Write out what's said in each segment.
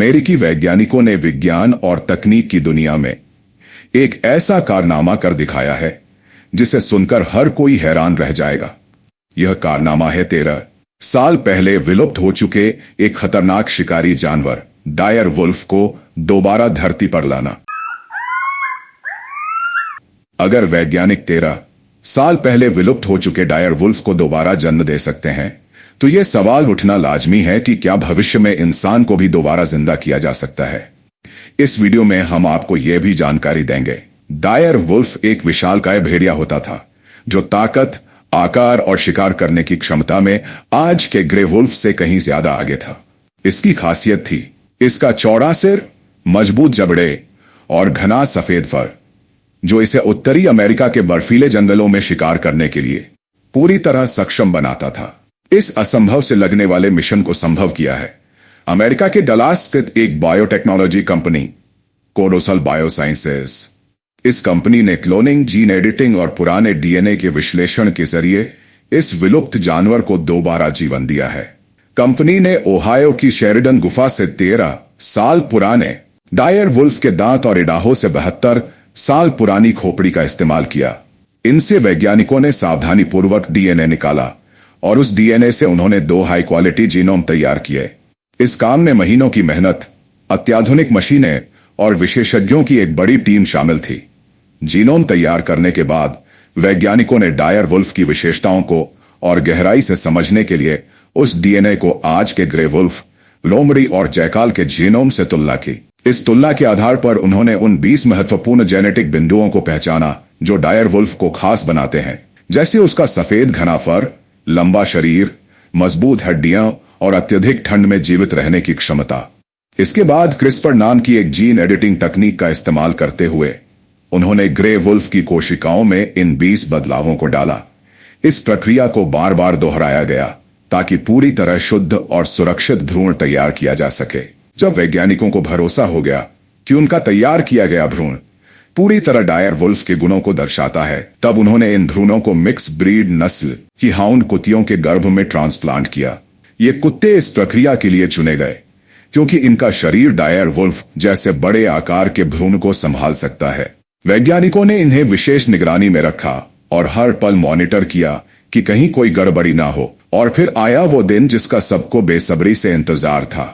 अमेरिकी वैज्ञानिकों ने विज्ञान और तकनीक की दुनिया में एक ऐसा कारनामा कर दिखाया है जिसे सुनकर हर कोई हैरान रह जाएगा। यह कारनामा है 13 साल पहले विलुप्त हो चुके एक खतरनाक शिकारी जानवर डायर वुल्फ को दोबारा धरती पर लाना। अगर वैज्ञानिक 13 साल पहले विलुप्त हो चुके डायर वुल्फ को दोबारा जन्म दे सकते हैं, तो यह सवाल उठना लाजमी है कि क्या भविष्य में इंसान को भी दोबारा जिंदा किया जा सकता है। इस वीडियो में हम आपको यह भी जानकारी देंगे। डायर वुल्फ एक विशालकाय भेड़िया होता था जो ताकत, आकार और शिकार करने की क्षमता में आज के ग्रे वुल्फ से कहीं ज्यादा आगे था। इसकी खासियत थी इसका चौड़ा सिर, मजबूत जबड़े और घना सफेद फर, जो इसे उत्तरी अमेरिका के बर्फीले जंगलों में शिकार करने के लिए पूरी तरह सक्षम बनाता था। इस असंभव से लगने वाले मिशन को संभव किया है अमेरिका के डलास स्थित एक बायोटेक्नोलॉजी कंपनी कोडोसल बायोसाइंसेज। इस कंपनी ने क्लोनिंग, जीन एडिटिंग और पुराने डीएनए के विश्लेषण के जरिए इस विलुप्त जानवर को दोबारा जीवन दिया है। कंपनी ने ओहायो की शेरिडन गुफा से 13 साल पुराने डायर वुल्फ के दांत और इडाहों से 72 साल पुरानी खोपड़ी का इस्तेमाल किया। इनसे वैज्ञानिकों ने सावधानीपूर्वक डीएनए निकाला और उस डीएनए से उन्होंने 2 हाई क्वालिटी जीनोम तैयार किए। इस काम में महीनों की मेहनत, अत्याधुनिक मशीनें और विशेषज्ञों की एक बड़ी टीम शामिल थी। जीनोम तैयार करने के बाद वैज्ञानिकों ने डायर वुल्फ की विशेषताओं को और गहराई से समझने के लिए उस डीएनए को आज के ग्रे वुल्फ, लोमड़ी और जैकाल के जीनोम से तुलना की। इस तुलना के आधार पर उन्होंने उन 20 महत्वपूर्ण जेनेटिक बिंदुओं को पहचाना जो डायर वुल्फ को खास बनाते हैं, जैसे उसका सफेद घना फर, लंबा शरीर, मजबूत हड्डियां और अत्यधिक ठंड में जीवित रहने की क्षमता। इसके बाद क्रिस्पर नाम की एक जीन एडिटिंग तकनीक का इस्तेमाल करते हुए उन्होंने ग्रे वुल्फ की कोशिकाओं में इन 20 बदलावों को डाला। इस प्रक्रिया को बार बार दोहराया गया ताकि पूरी तरह शुद्ध और सुरक्षित भ्रूण तैयार किया जा सके। जब वैज्ञानिकों को भरोसा हो गया कि उनका तैयार किया गया भ्रूण पूरी तरह डायर वुल्फ के गुणों को दर्शाता है, तब उन्होंने इन भ्रूणों को मिक्स ब्रीड नस्ल की हाउंड कुत्तियों के गर्भ में ट्रांसप्लांट किया। ये कुत्ते इस प्रक्रिया के लिए चुने गए क्योंकि इनका शरीर डायर वुल्फ जैसे बड़े आकार के भ्रूण को संभाल सकता है। वैज्ञानिकों ने इन्हें विशेष निगरानी में रखा और हर पल मॉनिटर किया कि कहीं कोई गड़बड़ी ना हो। और फिर आया वो दिन जिसका सबको बेसब्री से इंतजार था।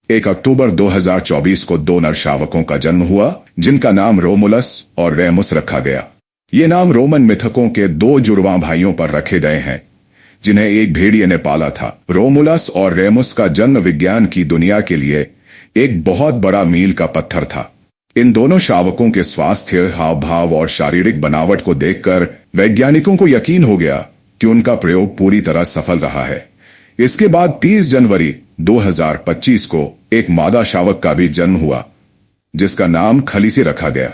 1 अक्टूबर 2024 को 2 नर शावकों का जन्म हुआ जिनका नाम रोमुलस और रेमुस रखा गया। ये नाम रोमन मिथकों के 2 जुड़वां भाइयों पर रखे गए हैं जिन्हें एक भेड़िए ने पाला था। रोमुलस और रेमुस का जन्म विज्ञान की दुनिया के लिए एक बहुत बड़ा मील का पत्थर था। इन दोनों शावकों के स्वास्थ्य, हाव भाव और शारीरिक बनावट को देखकर वैज्ञानिकों को यकीन हो गया कि उनका प्रयोग पूरी तरह सफल रहा है। इसके बाद 30 जनवरी 2025 को एक मादा शावक का भी जन्म हुआ जिसका नाम खलीसी रखा गया।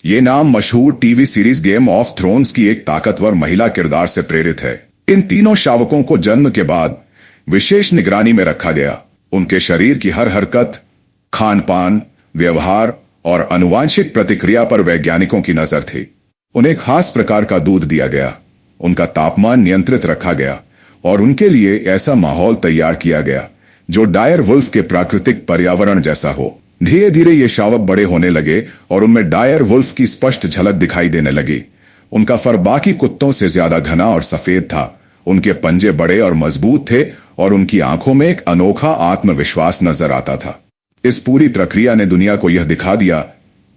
ये नाम मशहूर TV series game of thrones की एक ताकतवर महिला किरदार से प्रेरित है। इन तीनों शावकों को जन्म के बाद विशेष निगरानी में रखा गया। उनके शरीर की हर हरकत, खान पान, व्यवहार और आनुवांशिक प्रतिक्रिया पर वैज्ञानिकों की नजर थी। उन्हें खास प्रकार का दूध दिया गया, उनका तापमान नियंत्रित रखा गया और उनके लिए ऐसा माहौल तैयार किया गया जो डायर वुल्फ के प्राकृतिक पर्यावरण जैसा हो। धीरे धीरे ये शावक बड़े होने लगे और उनमें डायर वुल्फ की स्पष्ट झलक दिखाई देने लगी। उनका फर बाकी कुत्तों से ज्यादा घना और सफेद था, उनके पंजे बड़े और मजबूत थे और उनकी आंखों में एक अनोखा आत्मविश्वास नजर आता था। इस पूरी प्रक्रिया ने दुनिया को यह दिखा दिया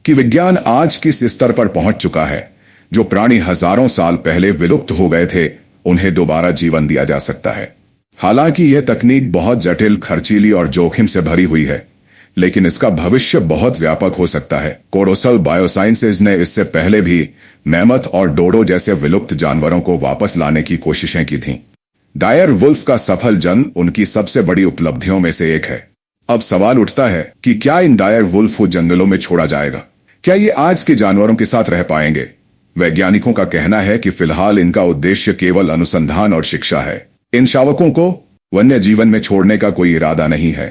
कि विज्ञान आज किस स्तर पर पहुंच चुका है। जो प्राणी हजारों साल पहले विलुप्त हो गए थे, उन्हें दोबारा जीवन दिया जा सकता है। हालांकि यह तकनीक बहुत जटिल, खर्चीली और जोखिम से भरी हुई है, लेकिन इसका भविष्य बहुत व्यापक हो सकता है। कोडोसल बायोसाइंसेज ने इससे पहले भी मैमथ और डोडो जैसे विलुप्त जानवरों को वापस लाने की कोशिशें की थीं। डायर वुल्फ का सफल जन्म उनकी सबसे बड़ी उपलब्धियों में से एक है। अब सवाल उठता है कि क्या इन डायर वुल्फ को जंगलों में छोड़ा जाएगा? क्या ये आज के जानवरों के साथ रह पाएंगे? वैज्ञानिकों का कहना है कि फिलहाल इनका उद्देश्य केवल अनुसंधान और शिक्षा है। इन शावकों को वन्य जीवन में छोड़ने का कोई इरादा नहीं है,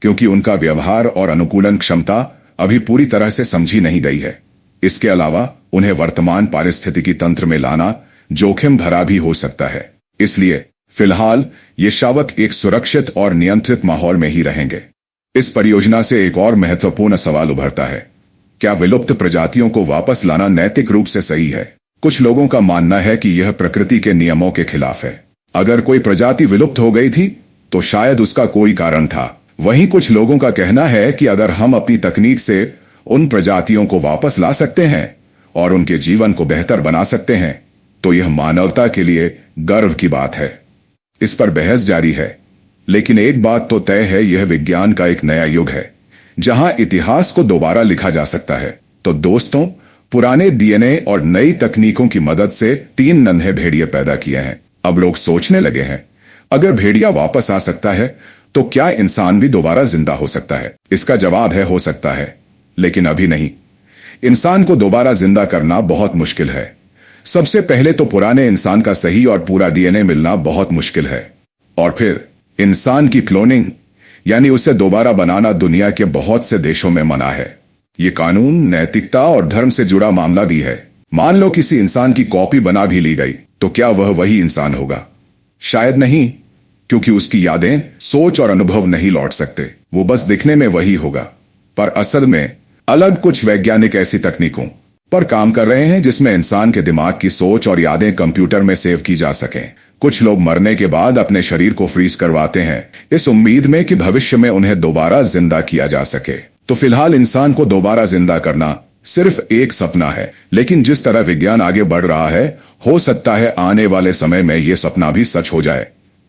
क्योंकि उनका व्यवहार और अनुकूलन क्षमता अभी पूरी तरह से समझी नहीं गई है। इसके अलावा उन्हें वर्तमान पारिस्थितिकी तंत्र में लाना जोखिम भरा भी हो सकता है। इसलिए फिलहाल ये शावक एक सुरक्षित और नियंत्रित माहौल में ही रहेंगे। इस परियोजना से एक और महत्वपूर्ण सवाल उभरता है, क्या विलुप्त प्रजातियों को वापस लाना नैतिक रूप से सही है? कुछ लोगों का मानना है कि यह प्रकृति के नियमों के खिलाफ है। अगर कोई प्रजाति विलुप्त हो गई थी तो शायद उसका कोई कारण था। वहीं कुछ लोगों का कहना है कि अगर हम अपनी तकनीक से उन प्रजातियों को वापस ला सकते हैं और उनके जीवन को बेहतर बना सकते हैं तो यह मानवता के लिए गर्व की बात है। इस पर बहस जारी है, लेकिन एक बात तो तय है, यह विज्ञान का एक नया युग है जहां इतिहास को दोबारा लिखा जा सकता है। तो दोस्तों, पुराने डीएनए और नई तकनीकों की मदद से 3 नन्हे भेड़िए पैदा किए हैं। अब लोग सोचने लगे हैं, अगर भेड़िया वापस आ सकता है तो क्या इंसान भी दोबारा जिंदा हो सकता है? इसका जवाब है, हो सकता है, लेकिन अभी नहीं। इंसान को दोबारा जिंदा करना बहुत मुश्किल है। सबसे पहले तो पुराने इंसान का सही और पूरा डीएनए मिलना बहुत मुश्किल है, और फिर इंसान की क्लोनिंग यानी उसे दोबारा बनाना दुनिया के बहुत से देशों में मना है। ये कानून, नैतिकता और धर्म से जुड़ा मामला भी है। मान लो किसी इंसान की कॉपी बना भी ली गई तो क्या वह वही इंसान होगा? शायद नहीं, क्योंकि उसकी यादें, सोच और अनुभव नहीं लौट सकते। वो बस दिखने में वही होगा। पर असल में अलग कुछ वैज्ञानिक ऐसी तकनीकों पर काम कर रहे हैं जिसमें इंसान के दिमाग की सोच और यादें कंप्यूटर में सेव की जा सकें। कुछ लोग मरने के बाद अपने शरीर को फ्रीज करवाते हैं इस उम्मीद में कि भविष्य में उन्हें दोबारा जिंदा किया जा सके। तो फिलहाल इंसान को दोबारा जिंदा करना सिर्फ एक सपना है, लेकिन जिस तरह विज्ञान आगे बढ़ रहा है, हो सकता है आने वाले समय में यह सपना भी सच हो जाए।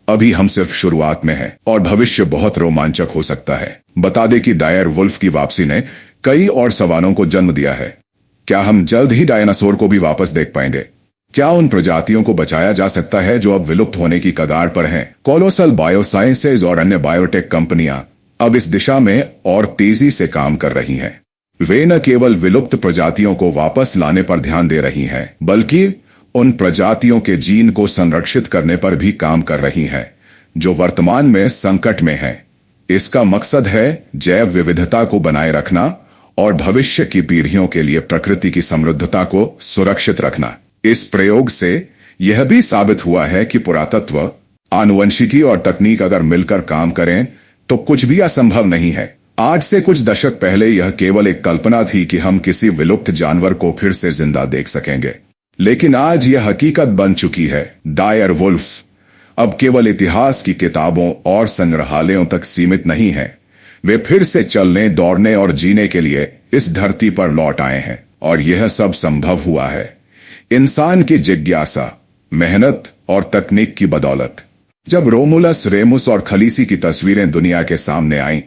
अभी हम सिर्फ शुरुआत में हैं और भविष्य बहुत रोमांचक हो सकता है। बता दें कि डायर वुल्फ की वापसी ने कई और सवालों को जन्म दिया है। क्या हम जल्द ही डायनासोर को भी वापस देख पाएंगे? क्या उन प्रजातियों को बचाया जा सकता है जो अब विलुप्त होने की कगार पर हैं? कोलोसल बायोसाइंसेज और अन्य बायोटेक कंपनियां अब इस दिशा में और तेजी से काम कर रही हैं। वे न केवल विलुप्त प्रजातियों को वापस लाने पर ध्यान दे रही हैं, बल्कि उन प्रजातियों के जीन को संरक्षित करने पर भी काम कर रही हैं जो वर्तमान में संकट में हैं। इसका मकसद है जैव विविधता को बनाए रखना और भविष्य की पीढ़ियों के लिए प्रकृति की समृद्धता को सुरक्षित रखना। इस प्रयोग से यह भी साबित हुआ है कि पुरातत्व, आनुवंशिकी और तकनीक अगर मिलकर काम करें तो कुछ भी असंभव नहीं है। आज से कुछ दशक पहले यह केवल एक कल्पना थी कि हम किसी विलुप्त जानवर को फिर से जिंदा देख सकेंगे, लेकिन आज यह हकीकत बन चुकी है। डायर वुल्फ अब केवल इतिहास की किताबों और संग्रहालयों तक सीमित नहीं है। वे फिर से चलने, दौड़ने और जीने के लिए इस धरती पर लौट आए हैं, और यह सब संभव हुआ है इंसान की जिज्ञासा, मेहनत और तकनीक की बदौलत। जब रोमुलस, रेमुस और खलीसी की तस्वीरें दुनिया के सामने आईं,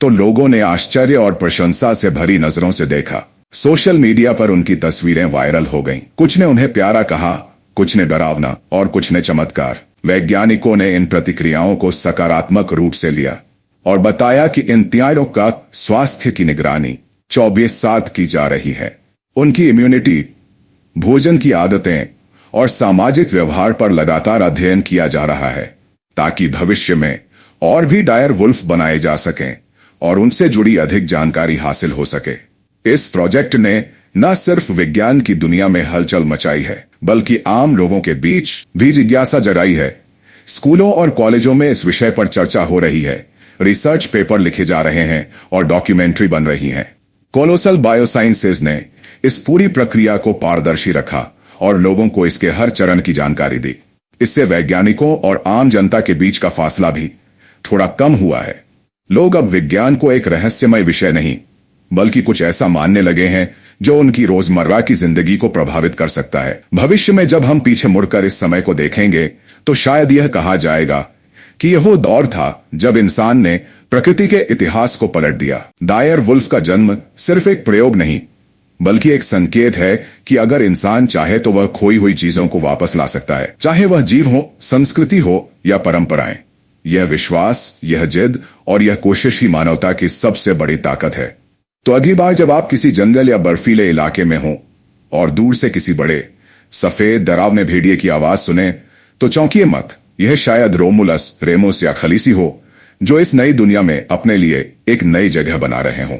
तो लोगों ने आश्चर्य और प्रशंसा से भरी नजरों से देखा। सोशल मीडिया पर उनकी तस्वीरें वायरल हो गईं। कुछ ने उन्हें प्यारा कहा, कुछ ने डरावना और कुछ ने चमत्कार। वैज्ञानिकों ने इन प्रतिक्रियाओं को सकारात्मक रूप से लिया और बताया कि इन तीनों का स्वास्थ्य की निगरानी 24/7 की जा रही है। उनकी इम्यूनिटी, भोजन की आदतें और सामाजिक व्यवहार पर लगातार अध्ययन किया जा रहा है ताकि भविष्य में और भी डायर वुल्फ बनाए जा सकें और उनसे जुड़ी अधिक जानकारी हासिल हो सके। इस प्रोजेक्ट ने न सिर्फ विज्ञान की दुनिया में हलचल मचाई है, बल्कि आम लोगों के बीच भी जिज्ञासा जगाई है। स्कूलों और कॉलेजों में इस विषय पर चर्चा हो रही है, रिसर्च पेपर लिखे जा रहे हैं और डॉक्यूमेंट्री बन रही है। कोलोसल बायोसाइंसेज ने इस पूरी प्रक्रिया को पारदर्शी रखा और लोगों को इसके हर चरण की जानकारी दी। इससे वैज्ञानिकों और आम जनता के बीच का फासला भी थोड़ा कम हुआ है। लोग अब विज्ञान को एक रहस्यमय विषय नहीं, बल्कि कुछ ऐसा मानने लगे हैं जो उनकी रोजमर्रा की जिंदगी को प्रभावित कर सकता है। भविष्य में जब हम पीछे मुड़कर इस समय को देखेंगे तो शायद यह कहा जाएगा कि यह वो दौर था जब इंसान ने प्रकृति के इतिहास को पलट दिया। डायर वुल्फ का जन्म सिर्फ एक प्रयोग नहीं, बल्कि एक संकेत है कि अगर इंसान चाहे तो वह खोई हुई चीजों को वापस ला सकता है, चाहे वह जीव हो, संस्कृति हो या परंपराएं। यह विश्वास, यह जिद और यह कोशिश ही मानवता की सबसे बड़ी ताकत है। तो अगली बार जब आप किसी जंगल या बर्फीले इलाके में हो और दूर से किसी बड़े, सफेद, डरावने भेड़िए की आवाज सुने तो चौंकिए मत। यह शायद रोमुलस, रेमुस या खलीसी हो जो इस नई दुनिया में अपने लिए एक नई जगह बना रहे हों।